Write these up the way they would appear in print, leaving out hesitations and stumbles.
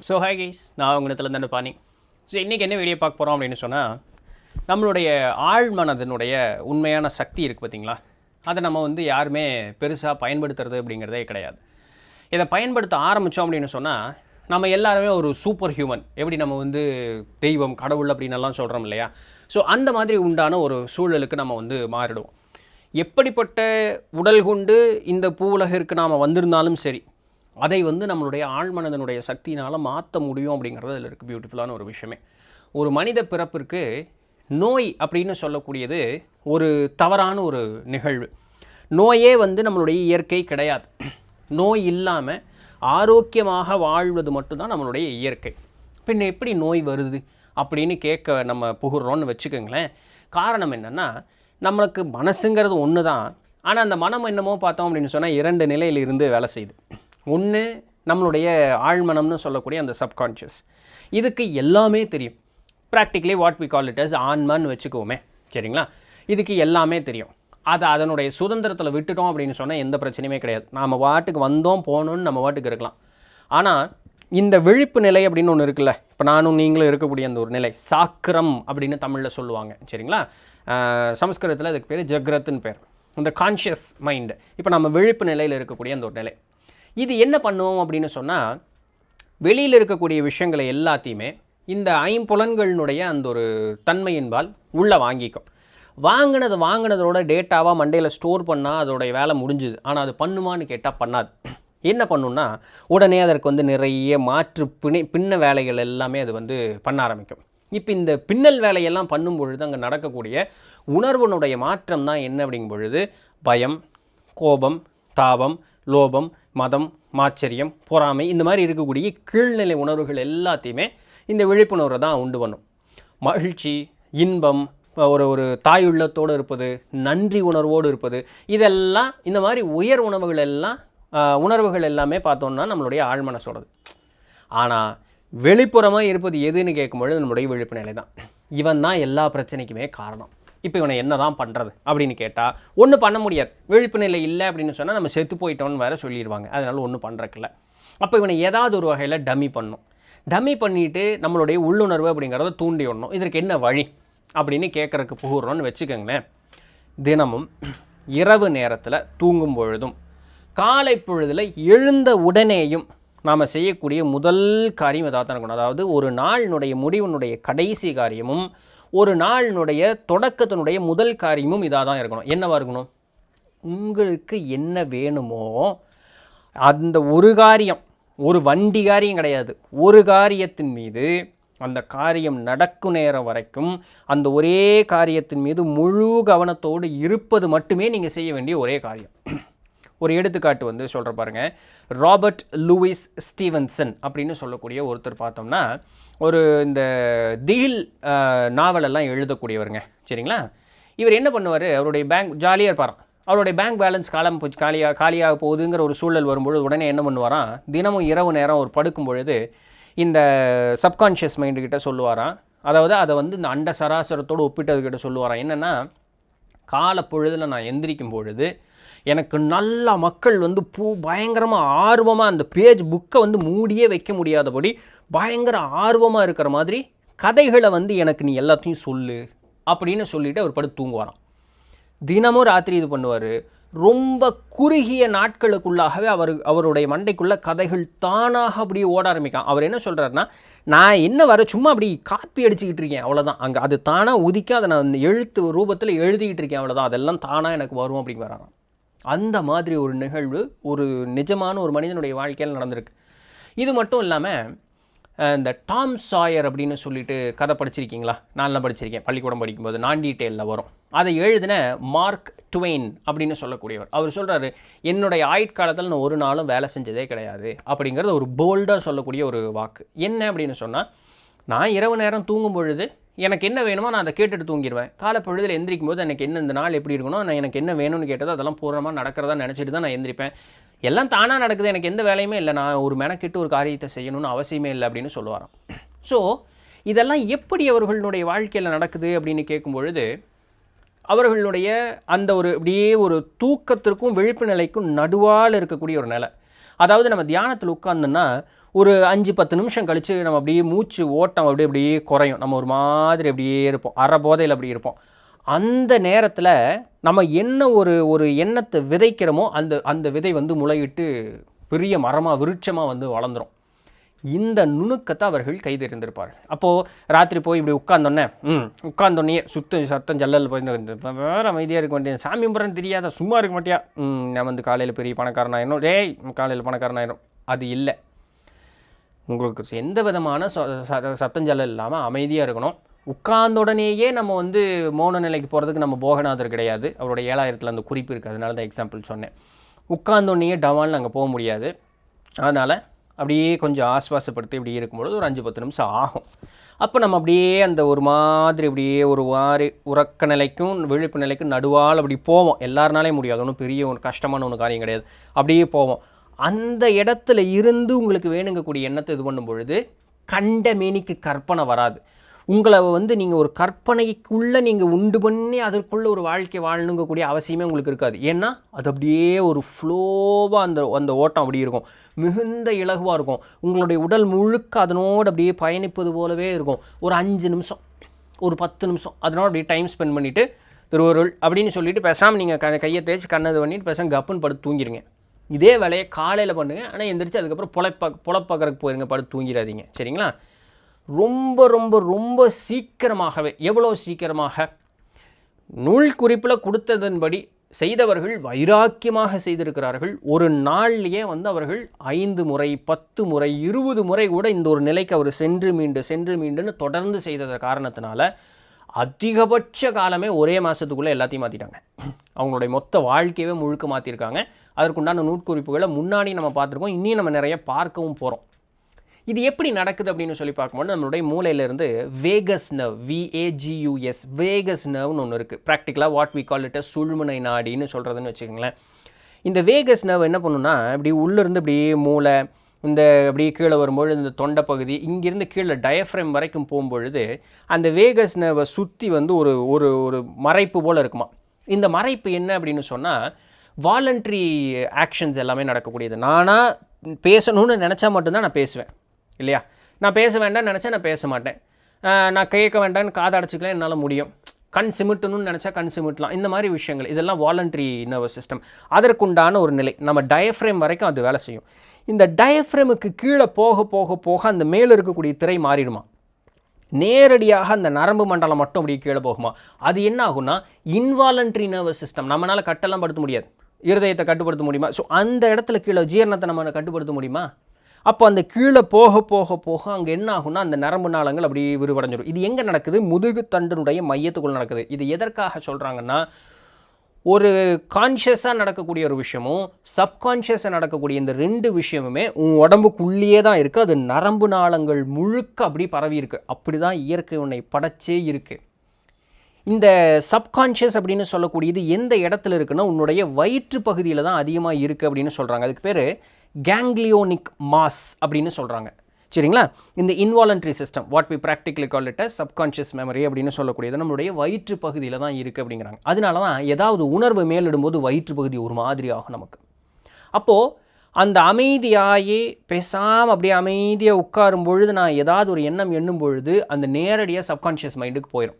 So hi guys, நான் உங்களிடத்துல இருந்து பாணி. ஸோ இன்றைக்கி என்ன வீடியோ பார்க்க போகிறோம் அப்படின்னு சொன்னால், நம்மளுடைய ஆழ்மனதனுடைய உண்மையான சக்தி இருக்குது பார்த்திங்களா, அதை நம்ம யாருமே பெருசாக பயன்படுத்துறது அப்படிங்கிறதே கிடையாது. இதை பயன்படுத்த ஆரம்பித்தோம் அப்படின்னு சொன்னால், நம்ம எல்லாருமே ஒரு சூப்பர் ஹியூமன், எப்படி நம்ம தெய்வம் கடவுள் அப்படின்னெல்லாம் சொல்கிறோம் இல்லையா. ஸோ அந்த மாதிரி உண்டான ஒரு சூழலுக்கு நம்ம மாறிடுவோம். எப்படிப்பட்ட உடல் கொண்டு இந்த பூவுலகிற்கு நாம் வந்திருந்தாலும் சரி, அதை நம்மளுடைய ஆழ்மனதனுடைய சக்தினால் மாற்ற முடியும் அப்படிங்கிறது அதில் இருக்குது பியூட்டிஃபுல்லான ஒரு விஷயமே. ஒரு மனித பிறப்பிற்கு நோய் அப்படின்னு சொல்லக்கூடியது ஒரு தவறான ஒரு நிகழ்வு. நோயே நம்மளுடைய இயற்கை கிடையாது. நோய் இல்லாமல் ஆரோக்கியமாக வாழ்வது மட்டும்தான் நம்மளுடைய இயற்கை. பின்ன எப்படி நோய் வருது அப்படின்னு கேட்க நம்ம புகுறோன்னு வச்சுக்கோங்களேன். காரணம் என்னென்னா, நம்மளுக்கு மனசுங்கிறது ஒன்று தான். ஆனால் அந்த மனம் என்னமோ பார்த்தோம் அப்படின்னு சொன்னால் 2 நிலையிலிருந்து வேலை செய்யுது. ஒன்று நம்மளுடைய ஆழ்மனம்னு சொல்லக்கூடிய அந்த சப்கான்ஷியஸ், இதுக்கு எல்லாமே தெரியும். Practically what we call it as ஆன்மான்னு வச்சுக்கோமே, சரிங்களா. இதுக்கு எல்லாமே தெரியும். அதை அதனுடைய சுதந்திரத்தில் விட்டுட்டோம் அப்படின்னு சொன்னால் எந்த பிரச்சனையுமே கிடையாது. நாம் வாட்டுக்கு வந்தோம் போகணுன்னு நம்ம வாட்டுக்கு இருக்கலாம். ஆனால் இந்த விழிப்பு நிலை அப்படின்னு ஒன்று இருக்குல்ல, இப்போ நானும் நீங்களும் இருக்கக்கூடிய அந்த ஒரு நிலை, சாக்கிரம் அப்படின்னு தமிழில் சொல்லுவாங்க, சரிங்களா. சமஸ்கிருதத்தில் அதுக்கு பேர் ஜக்ரத்துன்னு பேர். இந்த கான்ஷியஸ் மைண்டு, இப்போ நம்ம விழிப்பு நிலையில் இருக்கக்கூடிய அந்த ஒரு நிலை, இது என்ன பண்ணுவோம் அப்படின்னு சொன்னால், வெளியில் இருக்கக்கூடிய விஷயங்களை எல்லாத்தையுமே இந்த ஐம்புலன்களினுடைய அந்த ஒரு தன்மையின்பால் உள்ளே வாங்கிக்கும். வாங்கினதோட டேட்டாவாக மண்டையில் ஸ்டோர் பண்ணால் அதோடைய வேலை முடிஞ்சுது. ஆனால் அது பண்ணுமான்னு கேட்டால் பண்ணாது. என்ன பண்ணுன்னா, உடனே அதற்கு நிறைய மாற்று பின்ன வேலைகள் எல்லாமே அது பண்ண ஆரம்பிக்கும். இப்போ இந்த பின்னல் வேலையெல்லாம் பண்ணும் பொழுது அங்கே நடக்கக்கூடிய உணர்வனுடைய மாற்றம் தான் என்ன அப்படிங்கும் பொழுது, பயம், கோபம், தாபம், லோபம், மதம், மாச்சரியம், பொறாமை, இந்த மாதிரி இருக்கக்கூடிய கீழ்நிலை உணர்வுகள் எல்லாத்தையுமே இந்த விழிப்புணர்வை தான் உண்டு பண்ணும். மகிழ்ச்சி, இன்பம், ஒரு தாயுள்ளத்தோடு இருப்பது, நன்றி உணர்வோடு இருப்பது, இதெல்லாம் இந்த மாதிரி உயர் உணர்வுகள் எல்லாமே பார்த்தோன்னா நம்மளுடைய ஆழ்மனசோடது. ஆனால் வெளிப்புறமாக இருப்பது எதுன்னு கேட்கும்பொழுது நம்மளுடைய விழிப்பு நிலை தான். இவன் தான் எல்லா பிரச்சனைக்குமே காரணம். இப்போ இவனை என்ன தான் பண்ணுறது அப்படின்னு கேட்டால் ஒன்றும் பண்ண முடியாது. விழிப்பு நிலை இல்லை அப்படின்னு சொன்னால் நம்ம செத்து போயிட்டோன்னு வேறு சொல்லிடுவாங்க. அதனால் ஒன்றும் பண்ணுறக்கில்ல. அப்போ இவனை ஏதாவது ஒரு வகையில் டம்மி பண்ணிவிட்டு நம்மளுடைய உள்ளுணர்வு அப்படிங்கிறத தூண்டி விடணும். இதற்கு என்ன வழி அப்படின்னு கேட்குறக்கு புகுறோன்னு வச்சுக்கோங்களேன். தினமும் இரவு நேரத்தில் தூங்கும் பொழுதும் காலை பொழுதில் எழுந்த உடனேயும் நாம் செய்யக்கூடிய முதல் காரியம் எதாவது தான் இருக்கணும். அதாவது ஒரு நாளினுடைய முடிவினுடைய கடைசி காரியமும் ஒரு நாளினுடைய தொடக்கத்தினுடைய முதல் காரியமும் இதாக தான் இருக்கணும். என்னவாக இருக்கணும்? உங்களுக்கு என்ன வேணுமோ அந்த ஒரு காரியம், ஒரு வண்டி காரியம் கிடையாது, ஒரு காரியத்தின் மீது அந்த காரியம் நடக்கும் நேரம் வரைக்கும் அந்த ஒரே காரியத்தின் மீது முழு கவனத்தோடு இருப்பது மட்டுமே நீங்கள் செய்ய வேண்டிய ஒரே காரியம். ஒரு எடுத்துக்காட்டு சொல்கிற பாருங்கள். ராபர்ட் லூயிஸ் ஸ்டீவன்சன் அப்படின்னு சொல்லக்கூடிய ஒருத்தர் பார்த்தோம்னா, இந்த திகில் நாவலெல்லாம் எழுதக்கூடியவருங்க, சரிங்களா. இவர் என்ன பண்ணுவார், அவருடைய பேங்க் ஜாலியாக இருப்பாராம். அவருடைய பேங்க் பேலன்ஸ் காலியாக போகுதுங்கிற ஒரு சூழல் வரும்பொழுது உடனே என்ன பண்ணுவாராம், தினமும் இரவு நேரம் ஒரு படுக்கும் பொழுது இந்த சப்கான்ஷியஸ் மைண்டுக்கிட்ட சொல்லுவாராம். அதாவது அதை இந்த அண்ட சராசரத்தோடு ஒப்பிட்டதுக்கிட்ட சொல்லுவாராம். என்னென்னா, காலை பொழுதில் நான் எந்திரிக்கும் பொழுது எனக்கு நல்ல மக்கள் பயங்கரமாக ஆர்வமாக அந்த புக்கை மூடியே வைக்க முடியாதபடி பயங்கர ஆர்வமாக இருக்கிற மாதிரி கதைகளை எனக்கு நீ எல்லாத்தையும் சொல்லு அப்படின்னு சொல்லிவிட்டு அவர் படுத்து தூங்குவாராம். தினமும் ராத்திரி இது பண்ணுவார். ரொம்ப குறுகிய நாட்களுக்குள்ளாகவே அவருடைய மண்டைக்குள்ளே கதைகள் தானாக அப்படியே ஓட ஆரம்பிக்கும். அவர் என்ன சொல்கிறாருன்னா, நான் என்ன சும்மா அப்படி காப்பி அடிச்சுக்கிட்டு இருக்கேன், அவ்வளோதான். அங்கே அது தானாக உதிக்க அதை நான் எழுத்து ரூபத்தில் எழுதிக்கிட்டு இருக்கேன், அவ்வளோதான். அதெல்லாம் தானாக எனக்கு வரும் அப்படிங்க வராங்க. அந்த மாதிரி ஒரு நிகழ்வு ஒரு நிஜமான ஒரு மனிதனுடைய வாழ்க்கையில் நடந்திருக்கு. இது மட்டும் இல்லாமல் இந்த டாம் சாயர் அப்படின்னு சொல்லிட்டு கதை படிச்சிருக்கீங்களா? நான்லாம் படிச்சிருக்கேன், பள்ளிக்கூடம் படிக்கும்போது நான் டீட்டெயிலில் வரும். அதை எழுதின மார்க் ட்வெயின் அப்படின்னு சொல்லக்கூடியவர். அவர் சொல்கிறாரு, என்னுடைய ஆயுட்காலத்தில் நான் ஒரு நாளும் வேலை செஞ்சதே கிடையாது அப்படிங்கிறது ஒரு போல்டாக சொல்லக்கூடிய ஒரு வாக்கு. என்ன அப்படின்னு சொன்னால், நான் இரவு நேரம் தூங்கும் பொழுது எனக்கு என்ன வேணுமோ நான் அதை கேட்டுட்டு தூங்கிடுவேன். காலை பொழுதில் எந்திரிக்கும் போது எனக்கு என்ன இந்த நாள் எப்படி இருக்கணும், நான் எனக்கு என்ன வேணும்னு கேட்டது அதெல்லாம் பூர்ணமாக நடக்கிறதா நினச்சிட்டு தான் நான் எந்திரிப்பேன். எல்லாம் தானாக நடக்குது, எனக்கு எந்த வேலையுமே இல்லை, நான் ஒரு மெனக்கிட்டு ஒரு காரியத்தை செய்யணும்னு அவசியமே இல்லை அப்படின்னு சொல்லுவாராம். ஸோ இதெல்லாம் எப்படி அவர்களுடைய வாழ்க்கையில் நடக்குது அப்படின்னு கேட்கும் பொழுது, அவர்களுடைய அந்த ஒரு இப்படியே ஒரு தூக்கத்திற்கும் விழிப்பு நிலைக்கும் நடுவால் இருக்கக்கூடிய ஒரு நிலை. அதாவது நம்ம தியானத்தில் உட்கார்ந்தோன்னா ஒரு 5-10 நிமிஷம் கழித்து நம்ம அப்படியே மூச்சு ஓட்டம் அப்படியே குறையும். நம்ம ஒரு மாதிரி அப்படியே இருப்போம், அரை போதையில் அப்படி இருப்போம். அந்த நேரத்தில் நம்ம என்ன ஒரு எண்ணத்தை விதைக்கிறோமோ அந்த விதை வந்து முளையிட்டு பெரிய மரமாக விருட்சமாக வந்து வளர்ந்துடும். இந்த நுணுக்கத்தை அவர்கள் கைதெறிந்திருப்பார்கள். அப்போது ராத்திரி போய் இப்படி உட்கார்ந்தோன்னே சத்தம் ஜல்லல் போய் வேறு அமைதியாக இருக்க மாட்டேன், சாமி கும்பிட்றேன்னு தெரியாத சும்மா இருக்க மாட்டியா, நான் வந்து காலையில் பெரிய பணக்காரனாயிரும், காலையில் பணக்காரனாயிரும். அது இல்லை. உங்களுக்கு எந்த விதமான சத்தஞ்சல்லல் இல்லாமல் அமைதியாக இருக்கணும். உட்கார்ந்த உடனேயே நம்ம வந்து மௌன நிலைக்கு போகிறதுக்கு நம்ம போகநாதர் கிடையாது. அவருடைய 7000 அந்த குறிப்பு இருக்குது, அதனால தான் எக்ஸாம்பிள் சொன்னேன். உட்கார்ந்தோடனேயே டவால்னு அங்கே போக முடியாது. அதனால் அப்படியே கொஞ்சம் ஆஸ்வாசப்படுத்தி இப்படி இருக்கும்பொழுது ஒரு 5-10 நிமிஷம் ஆகும். அப்போ நம்ம அப்படியே அந்த ஒரு மாதிரி அப்படியே ஒரு உறக்க நிலைக்கும் விழிப்பு நிலைக்கும் நடுவால் அப்படி போவோம். எல்லாருனாலே முடியாது, ஒன்றும் பெரிய ஒரு கஷ்டமான ஒன்று காரியம் கிடையாது. அப்படியே போவோம். அந்த இடத்துல இருந்து உங்களுக்கு வேணுங்கக்கூடிய எண்ணத்தை இது பண்ணும் பொழுது கண்ட மேனிக்கு கற்பனை வராது. உங்களை வந்து நீங்கள் ஒரு கற்பனைக்குள்ளே நீங்கள் உண்டு பண்ணி அதற்குள்ளே ஒரு வாழ்க்கை வாழணுங்கக்கூடிய அவசியமே உங்களுக்கு இருக்காது. ஏன்னா அது அப்படியே ஒரு ஃப்ளோவாக அந்த ஓட்டம் அப்படி இருக்கும், மிகுந்த இலகுவாக இருக்கும். உங்களுடைய உடல் முழுக்க அதனோடு அப்படியே பயணிப்பது போலவே இருக்கும். ஒரு 5 நிமிஷம், ஒரு 10 நிமிஷம் அதனோட அப்படியே டைம் ஸ்பெண்ட் பண்ணிவிட்டு திருவருள் அப்படின்னு சொல்லிவிட்டு பேசாமல் நீங்கள் கையை தேய்ச்சி கண்ணது பண்ணிட்டு பேசாமல் கப்புன்னு படுத்து தூங்கிடுங்க. இதே வேலையை காலையில் பண்ணுங்கள். ஆனால் எந்திரிச்சு அதுக்கப்புறம் புலப்பாக்கறதுக்கு போயிருங்க, படுத்து தூங்கிடாதீங்க. சரிங்களா? ரொம்ப ரொம்ப ரொம்ப சீக்கிரமாகவே, எவ்வளோ சீக்கிரமாக நூல் குறிப்பில் கொடுத்ததன்படி செய்தவர்கள் வைராக்கியமாக செய்திருக்கிறார்கள். ஒரு நாள்லேயே வந்து அவர்கள் 5 முறை 10 முறை 20 முறை கூட இந்த ஒரு நிலைக்கு அவர் சென்று மீண்டுன்னு தொடர்ந்து செய்தத காரணத்தினால அதிகபட்ச காலமே ஒரே மாதத்துக்குள்ளே எல்லாத்தையும் மாற்றிட்டாங்க. அவங்களுடைய மொத்த வாழ்க்கையவே முழுக்க மாற்றிருக்காங்க. அதற்குண்டான நூற்குறிப்புகளை முன்னாடி நம்ம பார்த்துருக்கோம், இன்னும் நம்ம நிறைய பார்க்கவும் போகிறோம். இது எப்படி நடக்குது அப்படின்னு சொல்லி பார்க்கும்போது நம்மளுடைய மூளையிலேருந்து வேகஸ் நர்வ், VAGUS வேகஸ் நர்வ்னு ஒன்று இருக்குது. ப்ராக்டிக்கலாக வாட் வி கால் இட் சுழுமுனை நாடின்னு சொல்கிறதுன்னு வச்சுக்கோங்களேன். இந்த வேகஸ் நர்வ் என்ன பண்ணுன்னா இப்படி உள்ளேருந்து இப்படியே மூளை இந்த அப்படியே கீழே வரும்பொழுது இந்த தொண்டை பகுதி இங்கேருந்து கீழே டயஃப்ரேம் வரைக்கும் போகும்பொழுது அந்த வேகஸ் நர்வை சுற்றி வந்து ஒரு ஒரு மறைப்பு போல் இருக்குமா. இந்த மறைப்பு என்ன அப்படின்னு சொன்னால் வாலண்ட்ரி ஆக்ஷன்ஸ் எல்லாமே நடக்கக்கூடியது. நானாக பேசணும்னு நினச்சா மட்டும்தான் நான் பேசுவேன், இல்லையா? நான் பேச வேண்டாம்னு நினச்சா நான் பேச மாட்டேன். நான் கேட்க வேண்டாம்னு காதை அடைச்சிக்கலாம், என்னால் முடியும். கண் சிமிட்டணும்னு நினச்சா கண் சிமிட்டலாம். இந்த மாதிரி விஷயங்கள் இதெல்லாம் வாலண்ட்ரி நர்வஸ் சிஸ்டம். அதற்குண்டான ஒரு நிலை நம்ம டயஃப்ரேம் வரைக்கும் அது வேலை செய்யும். இந்த டயஃப்ரேமுக்கு கீழே போக போக போக அந்த மேலே இருக்கக்கூடிய திரை மாறிடுமா, நேரடியாக அந்த நரம்பு மண்டலம் மட்டும் அப்படியே கீழே போகுமா. அது என்ன ஆகும்னா இன்வாலண்ட்ரி நர்வஸ் சிஸ்டம். நம்மளால் கட்டெல்லாம் படுத்த முடியாது, இருதயத்தை கட்டுப்படுத்த முடியுமா? ஸோ அந்த இடத்துல கீழே ஜீரணத்தை நம்ம கட்டுப்படுத்த முடியுமா? அப்போ அந்த கீழே போக போக போக அங்கே என்ன ஆகும்னா அந்த நரம்பு நாளங்கள் அப்படி விரிவடைஞ்சிடும். இது எங்கே நடக்குது? முதுகு தண்டினுடைய மையத்துக்குள் நடக்குது. இது எதற்காக சொல்கிறாங்கன்னா ஒரு கான்ஷியஸாக நடக்கக்கூடிய ஒரு விஷயமும் சப்கான்ஷியஸாக நடக்கக்கூடிய இந்த 2 விஷயமுமே உடம்புக்குள்ளேயே தான் இருக்குது. அது நரம்பு நாளங்கள் முழுக்க அப்படி பரவி இருக்குது. அப்படி தான் இயற்கை உன்னை படைச்சே இருக்குது. இந்த சப்கான்ஷியஸ் அப்படின்னு சொல்லக்கூடியது எந்த இடத்துல இருக்குன்னா உன்னுடைய வயிற்று பகுதியில் தான் அதிகமாக இருக்குது அப்படின்னு சொல்கிறாங்க. அதுக்கு பேர் கேங்க்லியோனிக் மாஸ் அப்படின்னு சொல்கிறாங்க. சரிங்களா? இந்த involuntary system what we practically call it as subconscious memory அப்படின்னு சொல்லக்கூடியது நம்மளுடைய வயிற்று பகுதியில் தான் இருக்குது அப்படிங்கிறாங்க. அதனால தான் ஏதாவது உணர்வு மேலிடும்போது வயிற்று பகுதி ஒரு மாதிரி ஆகும் நமக்கு. அப்போது அந்த அமைதியாகி பேசாமல் அப்படியே அமைதியாக உட்காரும் பொழுது நான் ஏதாவது ஒரு எண்ணம் எண்ணும் பொழுது அந்த நேரடியாக சப்கான்ஷியஸ் மைண்டுக்கு போயிடும்.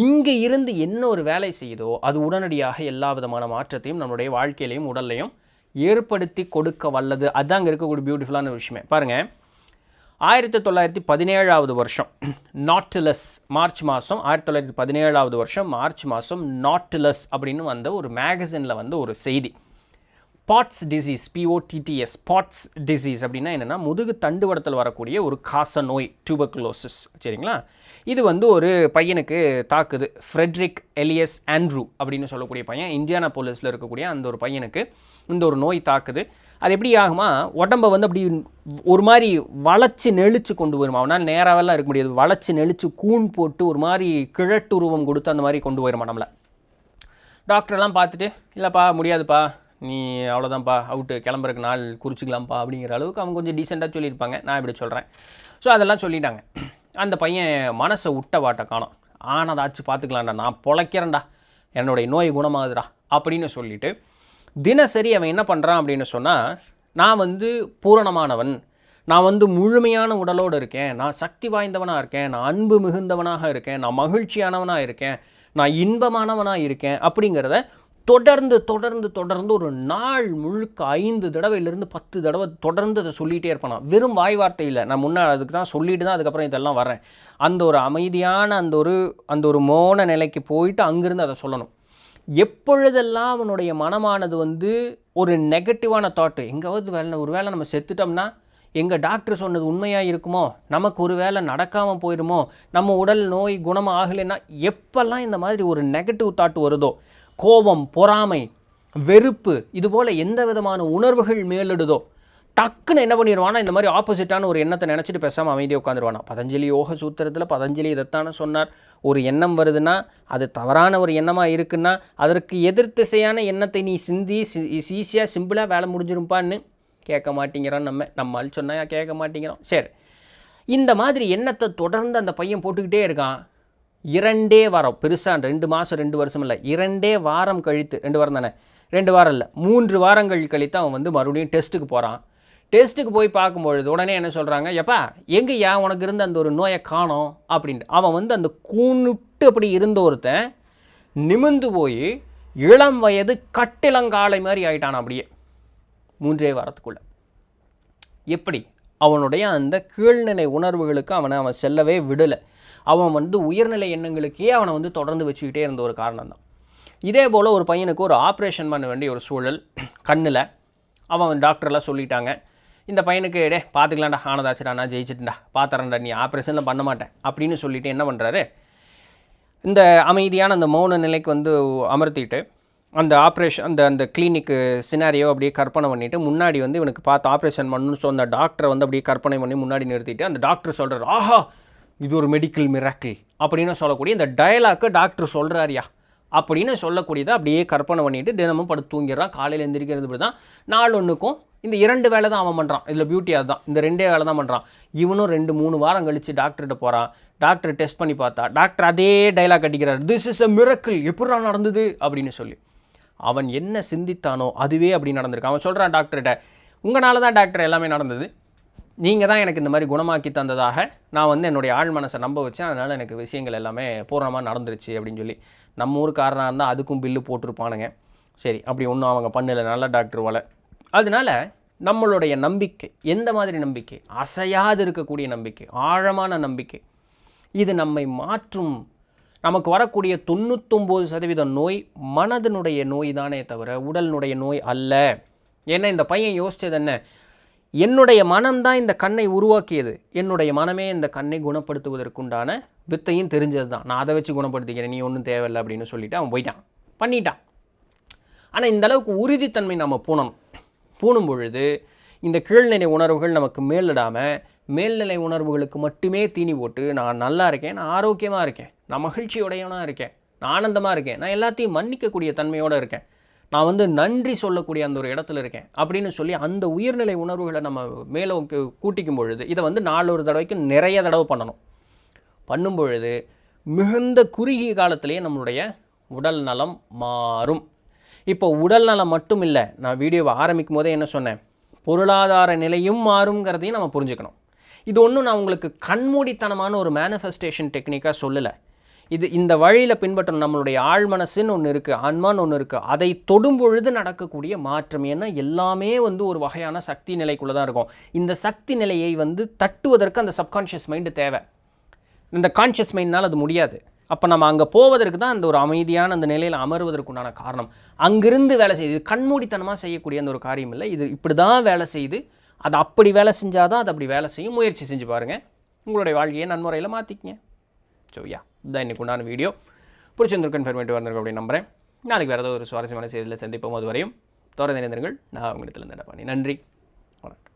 இங்கே இருந்து என்ன ஒரு வேலை செய்யுதோ அது உடனடியாக எல்லா விதமான மாற்றத்தையும் நம்மளுடைய வாழ்க்கையிலையும் உடல்லையும் ஏற்படுத்தி கொடுக்க வல்லது. அதுதான் அங்கே இருக்கக்கூடிய பியூட்டிஃபுல்லான விஷயமே. பாருங்கள், 1917 வருஷம் நாட்டிலஸ் மார்ச் மாதம் 1917 வருஷம் மார்ச் மாதம் நாட்டிலஸ் அப்படின்னு வந்த ஒரு மேகசினில் வந்து ஒரு செய்தி. Potts disease, POTTS Potts disease அப்படின்னா என்னென்னா முதுகு தண்டுவடத்தில் வரக்கூடிய ஒரு காச நோய், டியூபர்குலோசிஸ். சரிங்களா? இது வந்து ஒரு பையனுக்கு தாக்குது. ஃப்ரெட்ரிக் எலியஸ் ஆண்ட்ரூ அப்படின்னு சொல்லக்கூடிய பையன், இந்தியானாபோலிஸில் இருக்கக்கூடிய அந்த ஒரு பையனுக்கு இந்த ஒரு நோய் தாக்குது. அது எப்படி ஆகுமா, உடம்பை வந்து அப்படி ஒரு மாதிரி வளைச்சி நெளிச்சு கொண்டு வருமா. அவனால் நேராவெல்லாம் இருக்க முடியாது, வளைச்சி நெளிச்சு கூன் போட்டு ஒரு மாதிரி கிழட்டுருவம் கொடுத்து அந்த மாதிரி கொண்டு போயிடுமா நம்மளை. டாக்டர்லாம் பார்த்துட்டு இல்லைப்பா முடியாதுப்பா, நீ அவ்வளோதான்ப்பா, அவுட்டு, கிளம்புறதுக்கு நாள் குறிச்சிக்கலாம்ப்பா அப்படிங்கிற அளவுக்கு அவங்க கொஞ்சம் டீசெண்டாக சொல்லியிருப்பாங்க. நான் இப்படி சொல்கிறேன். ஸோ அதெல்லாம் சொல்லிட்டாங்க. அந்த பையன் மனசை விட்ட வாட்டை காணோம். ஆனதாச்சும் பார்த்துக்கலாம்டா, நான் பொழைக்கிறேன்டா, என்னுடைய நோய் குணமாகுதுடா அப்படின்னு சொல்லிட்டு தினசரி அவன் என்ன பண்ணுறான் அப்படின்னு சொன்னால் நான் வந்து பூரணமானவன், நான் வந்து முழுமையான உடலோடு இருக்கேன், நான் சக்தி வாய்ந்தவனாக இருக்கேன், நான் அன்பு மிகுந்தவனாக இருக்கேன், நான் மகிழ்ச்சியானவனாக இருக்கேன், நான் இன்பமானவனாக இருக்கேன் அப்படிங்கிறத தொடர்ந்து தொடர்ந்து தொடர்ந்து ஒரு நாள் முழுக்க 5 தடவையிலிருந்து 10 தடவை தொடர்ந்து அதை சொல்லிகிட்டே இருப்பேன். நான் வெறும் வாய் வார்த்தை இல்லை, நான் முன்னாடி அதுக்கு தான் சொல்லிட்டு தான் அதுக்கப்புறம் இதெல்லாம் வரேன். அந்த ஒரு அமைதியான அந்த ஒரு மௌன நிலைக்கு போயிட்டு அங்கிருந்து அதை சொல்லணும். எப்பொழுதெல்லாம் அவனுடைய மனமானது வந்து ஒரு நெகட்டிவான தாட்டு, எங்காவது ஒரு வேளை நம்ம செத்துட்டோம்னா எங்கள் டாக்டர் சொன்னது உண்மையாக இருக்குமோ, நமக்கு ஒரு வேளை நடக்காமல் போயிடுமோ, நம்ம உடல் நோய் குணமாக ஆகலைன்னா, எப்பெல்லாம் இந்த மாதிரி ஒரு நெகட்டிவ் தாட் வருதோ, கோபம், பொறாமை, வெறுப்பு, இதுபோல் எந்த விதமான உணர்வுகள் மேலிடுதோ, டக்குன்னு என்ன பண்ணிடுவானா, இந்த மாதிரி ஆப்போசிட்டான ஒரு எண்ணத்தை நினச்சிட்டு பேசாமல் அமைதியாக உட்காந்துருவானா. பதஞ்சலி யோக சூத்திரத்தில் பதஞ்சலி இதைத்தானே சொன்னார், ஒரு எண்ணம் வருதுன்னா அது தவறான ஒரு எண்ணமாக இருக்குன்னா அதற்கு எதிர் திசையான எண்ணத்தை நீ சிந்தி ஈஸியாக சிம்பிளாக வேலை முடிஞ்சிருப்பான்னு. கேட்க மாட்டேங்கிறான், நம்மால் சொன்னால் கேட்க மாட்டேங்கிறோம். சரி, இந்த மாதிரி எண்ணத்தை தொடர்ந்து அந்த பையன் போட்டுக்கிட்டே இருக்கான். 2 வாரம், பெருசாக 2 மாதம் 2 வருஷம் இல்லை, 2 வாரம் கழித்து, 2 வாரம் தானே, 2 வாரம் இல்லை 3 வாரங்கள் கழித்து அவன் வந்து மறுபடியும் டெஸ்ட்டுக்கு போகிறான். டெஸ்ட்டுக்கு போய் பார்க்கும்பொழுது உடனே என்ன சொல்கிறாங்க, எப்பா எங்கேயா உனக்கு இருந்த அந்த ஒரு நோயை காணோம் அப்படின்ட்டு. அவன் வந்து அந்த கூணுட்டு அப்படி இருந்த ஒருத்தன் நிமிர்ந்து போய் இளம் வயது கட்டிலங்காலை மாதிரி ஆயிட்டான் அப்படியே 3 வாரத்துக்குள்ளே. எப்படி? அவனுடைய அந்த கீழ்நிலை உணர்வுகளுக்கு அவன் செல்லவே விடலை. அவன் வந்து உயர்நிலை எண்ணங்களுக்கே அவனை வந்து தொடர்ந்து வச்சுக்கிட்டே இருந்த ஒரு காரணம் தான். இதே போல் ஒரு பையனுக்கு ஒரு ஆப்ரேஷன் பண்ண வேண்டிய ஒரு சூழல் கண்ணில். அவன் டாக்டர்லாம் சொல்லிட்டாங்க, இந்த பையனுக்கு பார்த்துக்கலாம்டா, ஆனதாச்சுடா, நான் ஜெயிச்சிட்டேன்டா, பார்த்துறேன்டா, நீ ஆப்ரேஷன்லாம் பண்ண மாட்டேன் அப்படின்னு சொல்லிவிட்டு என்ன பண்ணுறாரு, இந்த அமைதியான அந்த மௌன நிலைக்கு வந்து அமர்த்திட்டு அந்த ஆப்ரேஷன் அந்த கிளினிக்கு சினாரியோ அப்படியே கற்பனை பண்ணிவிட்டு முன்னாடி வந்து இவனுக்கு பார்த்து ஆப்ரேஷன் பண்ணணும்னு சொன்ன டாக்டரை வந்து அப்படியே கற்பனை பண்ணி முன்னாடி நிறுத்திட்டு அந்த டாக்டர் சொல்கிறார், ஆஹா இது ஒரு மெடிக்கல் மிராக்கிள் அப்படின்னு சொல்லக்கூடிய இந்த டயலாக்கு டாக்டர் சொல்கிறாரியா அப்படின்னு சொல்லக்கூடியதை அப்படியே கற்பனை பண்ணிவிட்டு தினமும் படுத்து தூங்கிடுறான். காலையில் எந்திரிக்கிறது இப்படி தான். நாள் ஒன்றுக்கும் இந்த 2 வேலை தான் அவன் பண்ணுறான். இதில் பியூட்டி அதுதான், இந்த 2 வேலை தான் பண்ணுறான். இவனும் 2-3 வாரம் கழித்து டாக்டர்கிட்ட போகிறான். டாக்டர் டெஸ்ட் பண்ணி பார்த்தா டாக்டர் அதே டைலாக் அடிக்கிறார், திஸ் இஸ் அ மிராக்கிள், எப்படா நடந்தது அப்படின்னு சொல்லி. அவன் என்ன சிந்தித்தானோ அதுவே அப்படி நடந்திருக்கு. அவன் சொல்கிறான் டாக்டர்கிட்ட, உங்களால் தான் டாக்டர் எல்லாமே நடந்தது, நீங்கள் தான் எனக்கு இந்த மாதிரி குணமாக்கி தந்ததாக நான் வந்து என்னுடைய ஆழ் மனசை நம்ப வச்சேன், அதனால் எனக்கு விஷயங்கள் எல்லாமே பூர்ணமாக நடந்துருச்சு அப்படின்னு சொல்லி. நம்ம ஊருக்காரனாக இருந்தால் அதுக்கும் பில்லு போட்டிருப்பானுங்க. சரி, அப்படி ஒன்றும் அவங்க பண்ணல, நல்ல டாக்டர் போல. அதனால் நம்மளுடைய நம்பிக்கை எந்த மாதிரி நம்பிக்கை? அசையாது இருக்கக்கூடிய நம்பிக்கை, ஆழமான நம்பிக்கை. இது நம்மை மாற்றும். நமக்கு வரக்கூடிய 99% நோய் மனதினுடைய நோய் தானே தவிர உடலினுடைய நோய் அல்ல. ஏன்னா இந்த பையன் யோசித்தது என்ன, என்னுடைய மனம்தான் இந்த கண்ணை உருவாக்கியது, என்னுடைய மனமே இந்த கண்ணை குணப்படுத்துவதற்குண்டான வித்தையும் தெரிஞ்சது தான், நான் அதை வச்சு குணப்படுத்திக்கிறேன், நீ ஒன்றும் தேவையில்லை அப்படின்னு சொல்லிவிட்டு அவன் போயிட்டான், பண்ணிட்டான். ஆனால் இந்த அளவுக்கு உறுதித்தன்மை நம்ம பூணும் பொழுது இந்த கீழ்நிலை உணர்வுகள் நமக்கு மேலிடாமல் மேல்நிலை உணர்வுகளுக்கு மட்டுமே தீனி போட்டு நான் நல்லா இருக்கேன், நான் ஆரோக்கியமாக இருக்கேன், நான் மகிழ்ச்சியுடையவனாக இருக்கேன், நான் ஆனந்தமாக இருக்கேன், நான் எல்லாத்தையும் மன்னிக்கக்கூடிய தன்மையோடு இருக்கேன், நான் வந்து நன்றி சொல்லக்கூடிய அந்த ஒரு இடத்துல இருக்கேன் அப்படின்னு சொல்லி அந்த உயர்நிலை உணர்வுகளை நம்ம மேலே கூட்டிக்கும் பொழுது இதை வந்து 4 தடவைக்கு நிறைய தடவை பண்ணும் பொழுது மிகுந்த குறுகிய காலத்திலேயே நம்மளுடைய உடல் நலம் மாறும். இப்போ உடல் நலம் மட்டும் இல்லை, நான் வீடியோவை ஆரம்பிக்கும் போதே என்ன சொன்னேன், பொருளாதார நிலையும் மாறுங்கிறதையும் நம்ம புரிஞ்சுக்கணும். இது ஒன்றும் நான் உங்களுக்கு கண்மூடித்தனமான ஒரு மேனிஃபெஸ்டேஷன் டெக்னிக்காக சொல்லலை. இது இந்த வழியில் பின்பற்றணும். நம்மளுடைய ஆழ்மனசுன்னு ஒன்று இருக்குது, ஆன்மான்னு ஒன்று இருக்குது, அதை தொடும் பொழுது நடக்கக்கூடிய மாற்றம். ஏன்னா எல்லாமே வந்து ஒரு வகையான சக்தி நிலைக்குள்ளே தான் இருக்கும். இந்த சக்தி நிலையை வந்து தட்டுவதற்கு அந்த சப்கான்ஷியஸ் மைண்டு தேவை. இந்த கான்ஷியஸ் மைண்ட்னால் அது முடியாது. அப்போ நம்ம அங்கே போவதற்கு தான் அந்த ஒரு அமைதியான அந்த நிலையில் அமர்வதற்குண்டான காரணம். அங்கிருந்து வேலை செய்யுது, கண்மூடித்தனமாக செய்யக்கூடிய அந்த ஒரு காரியம் இல்லை. இது இப்படி தான் வேலை செய்யுது, அது அப்படி வேலை செஞ்சால் தான் அது அப்படி வேலை செய்யும். முயற்சி செஞ்சு பாருங்கள், உங்களுடைய வாழ்க்கையை நன்முறையில் மாற்றிக்கங்க. ஸோ இதுதான் இன்றைக்கு உண்டான வீடியோ. பிடிச்சிருந்திருக்கும், இன்ஃபர்மேட்டிவ் வந்திருக்கும் அப்படின்னு நம்புகிறேன். நாளைக்கு வேறு ஏதோ ஒரு சுவாரஸ்யமான செய்தியில் சந்திப்போம். அது வரையும் தொடர்ந்து இணைந்திருங்கள். நான் உங்களிடத்தில் நன்றி, வணக்கம்.